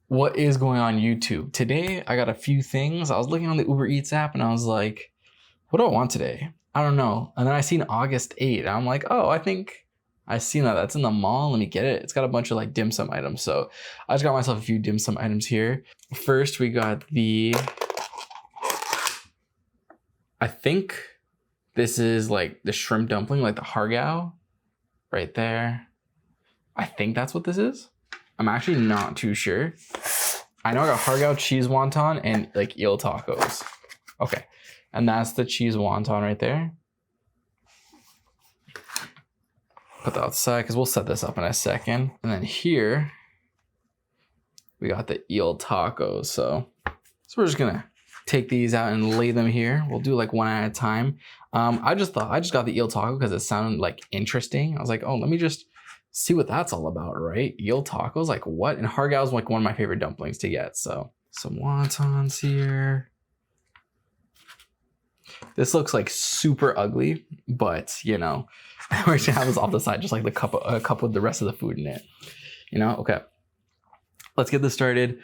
What is going on YouTube? Today, I got a few things. I was looking on the Uber Eats app and I was like, what do I want today? I don't know. And then I seen August 8th. I'm like, oh, I think I seen that. That's in the mall. Let me get it. It's got a bunch of like dim sum items. So I just got myself a few dim sum items here. First, we got I think this is like the shrimp dumpling, like the hargao right there. I think that's what this is. I'm actually not too sure. I know I got hargao, cheese wonton, and like eel tacos. Okay, and that's the cheese wonton right there. Put that outside because we'll set this up in a second. And then here, we got the eel tacos. So we're just gonna take these out and lay them here. We'll do like one at a time. I just got the eel taco because it sounded like interesting. I was like, oh, let me just see what that's all about, right? Eel tacos, like what? And hargao is like one of my favorite dumplings to get. So some wontons here. This looks like super ugly, but you know, we're gonna have this off the side, just like a cup with the rest of the food in it. You know, okay. Let's get this started.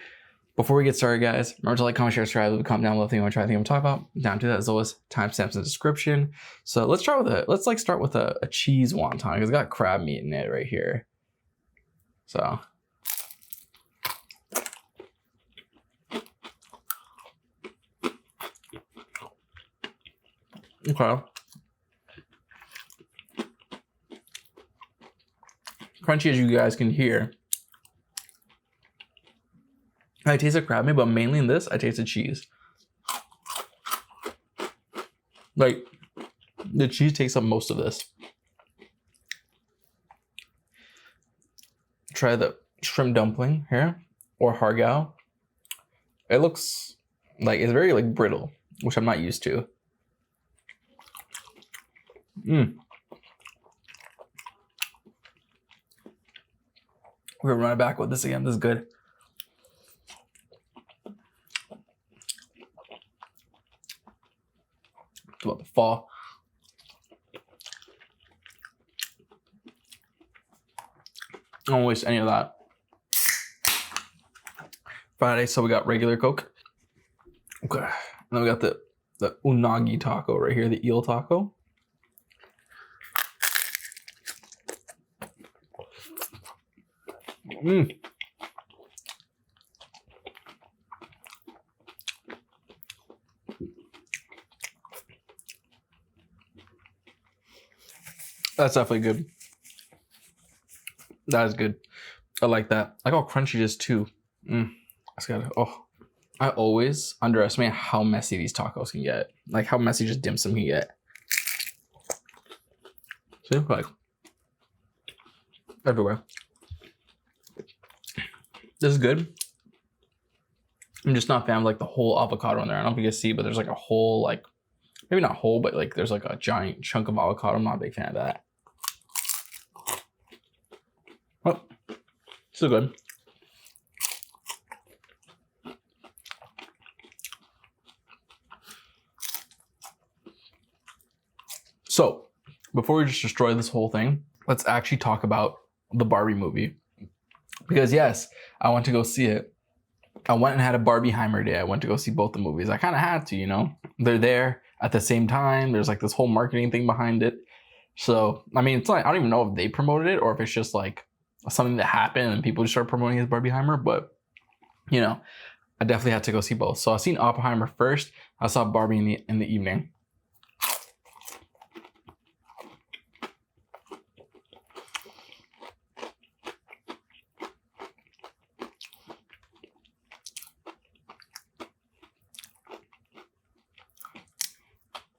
Before we get started, guys, remember to like, comment, share, subscribe, leave a comment down below if you want to try anything I'm talking about. Down to that, as always, timestamps in the description. So let's start with a cheese wonton because it's got crab meat in it right here. So okay. Crunchy as you guys can hear. I tasted crab meat, but mainly in this, I tasted cheese. Like, the cheese takes up most of this. Try the shrimp dumpling here, or hargao. It looks like it's very like brittle, which I'm not used to. We're gonna run it back with this again. This is good. It's about to fall. I don't waste any of that. Friday, so we got regular Coke. Okay. And then we got the unagi taco right here, the eel taco. That's definitely good. That is good. I like that. I like how crunchy it is too. That's good. Oh, I always underestimate how messy these tacos can get. Like how messy just dim sum can get. See, like everywhere. This is good. I'm just not a fan of like the whole avocado in there. I don't know if you can see, but there's like a whole, like, maybe not whole, but like there's like a giant chunk of avocado. I'm not a big fan of that. Oh, still good. So, before we just destroy this whole thing, let's actually talk about the Barbie movie. Because yes, I went to go see it. I went and had a Barbieheimer day. I went to go see both the movies. I kind of had to, you know. They're there at the same time. There's like this whole marketing thing behind it. So, I mean, it's like, I don't even know if they promoted it or if it's just like something that happened and people just started promoting his Barbieheimer. But, you know, I definitely had to go see both. So I seen Oppenheimer first. I saw Barbie in the evening.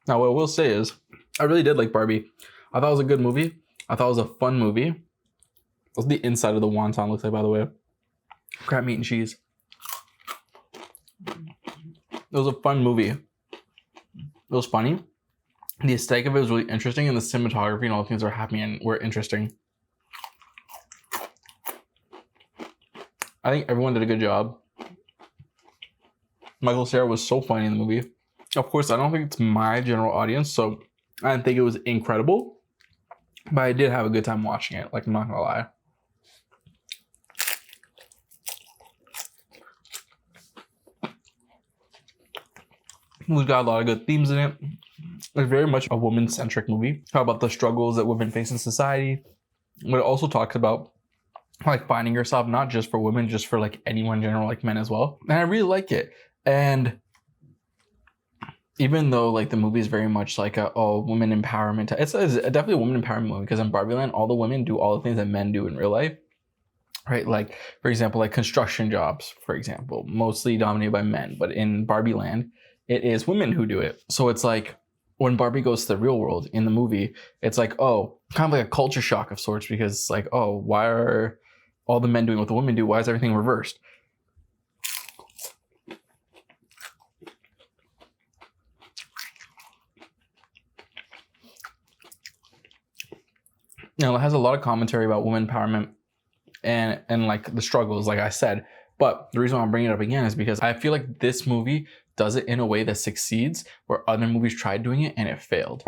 Now, what I will say is, I really did like Barbie. I thought it was a good movie. I thought it was a fun movie. What's the inside of the wonton looks like, by the way? Crab meat and cheese. It was a fun movie. It was funny. The aesthetic of it was really interesting, and the cinematography and all the things that were happening were interesting. I think everyone did a good job. Michael Cera was so funny in the movie. Of course, I don't think it's my general audience, so I didn't think it was incredible, but I did have a good time watching it. Like, I'm not gonna lie. We've got a lot of good themes in it. It's very much a woman-centric movie. Talk about the struggles that women face in society. But it also talks about like finding yourself, not just for women, just for like anyone in general, like men as well. And I really like it. And even though like the movie is very much like a women empowerment, it's definitely a woman empowerment movie, because in Barbie Land, all the women do all the things that men do in real life, right? Like for example, like construction jobs, for example, mostly dominated by men, but in Barbie Land, it is women who do it. So it's like when Barbie goes to the real world in the movie, it's like, oh, kind of like a culture shock of sorts, because it's like, oh, why are all the men doing what the women do? Why is everything reversed? You know, it has a lot of commentary about women empowerment and like the struggles, like I said. But the reason why I'm bringing it up again is because I feel like this movie does it in a way that succeeds, where other movies tried doing it and it failed.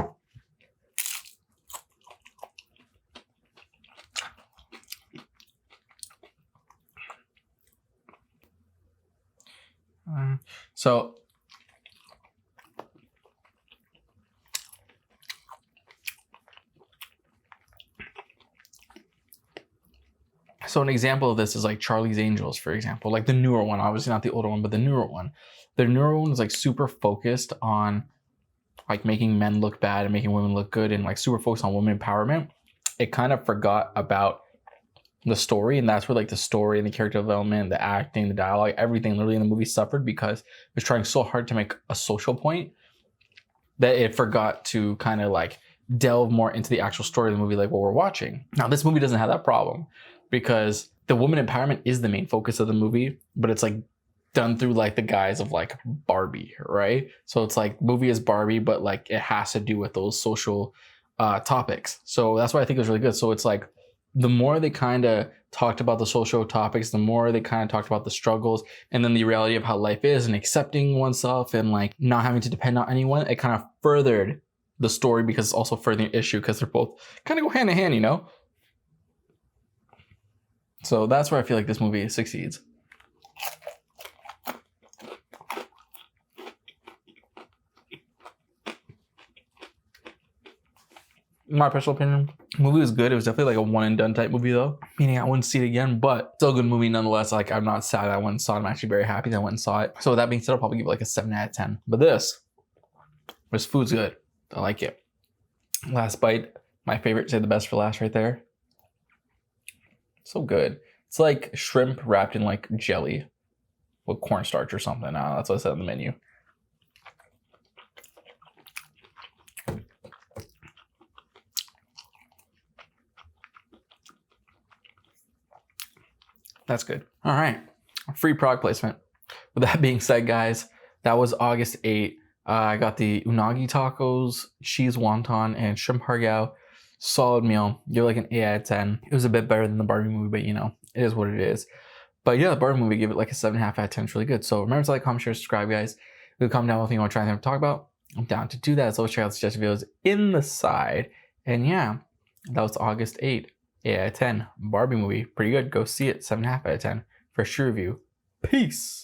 So an example of this is like Charlie's Angels, for example, like the newer one, obviously not the older one, but the newer one. The newer one is like super focused on like making men look bad and making women look good, and like super focused on women empowerment. It kind of forgot about the story, and that's where like the story and the character development, the acting, the dialogue, everything literally in the movie suffered, because it was trying so hard to make a social point that it forgot to kind of like delve more into the actual story of the movie, like what we're watching. Now, this movie doesn't have that problem, because the woman empowerment is the main focus of the movie, but it's like done through like the guise of like Barbie, right? So it's like movie is Barbie, but like it has to do with those social topics. So that's why I think it was really good. So it's like the more they kind of talked about the social topics, the more they kind of talked about the struggles, and then the reality of how life is and accepting oneself and like not having to depend on anyone. It kind of furthered the story, because it's also furthering the issue, because they're both kind of go hand in hand, you know? So that's where I feel like this movie succeeds. In my personal opinion, the movie was good. It was definitely like a one and done type movie though, meaning I wouldn't see it again, but still a good movie nonetheless. Like I'm not sad I went and saw it. I'm actually very happy that I went and saw it. So with that being said, I'll probably give it like a 7 out of 10. But this food's good. I like it. Last bite, my favorite, say the best for last right there. So good. It's like shrimp wrapped in like jelly with cornstarch or something. That's what I said on the menu. That's good. All right. Free product placement. With that being said, guys, that was August 8th. I got the unagi tacos, cheese wonton, and shrimp hargao. Solid meal. Give like an 8 out of 10. It was a bit better than the Barbie movie, but you know, it is what it is. But yeah, the Barbie movie, give it like a 7.5 out of 10. It's really good. So remember to like, comment, share, subscribe, guys. Leave a comment down below if you want to try anything to talk about. I'm down to do that. So always check out the suggested videos in the side. And yeah, that was August 8th. 8 out of 10. Barbie movie. Pretty good. Go see it. 7.5 out of 10. For a sure review. Peace.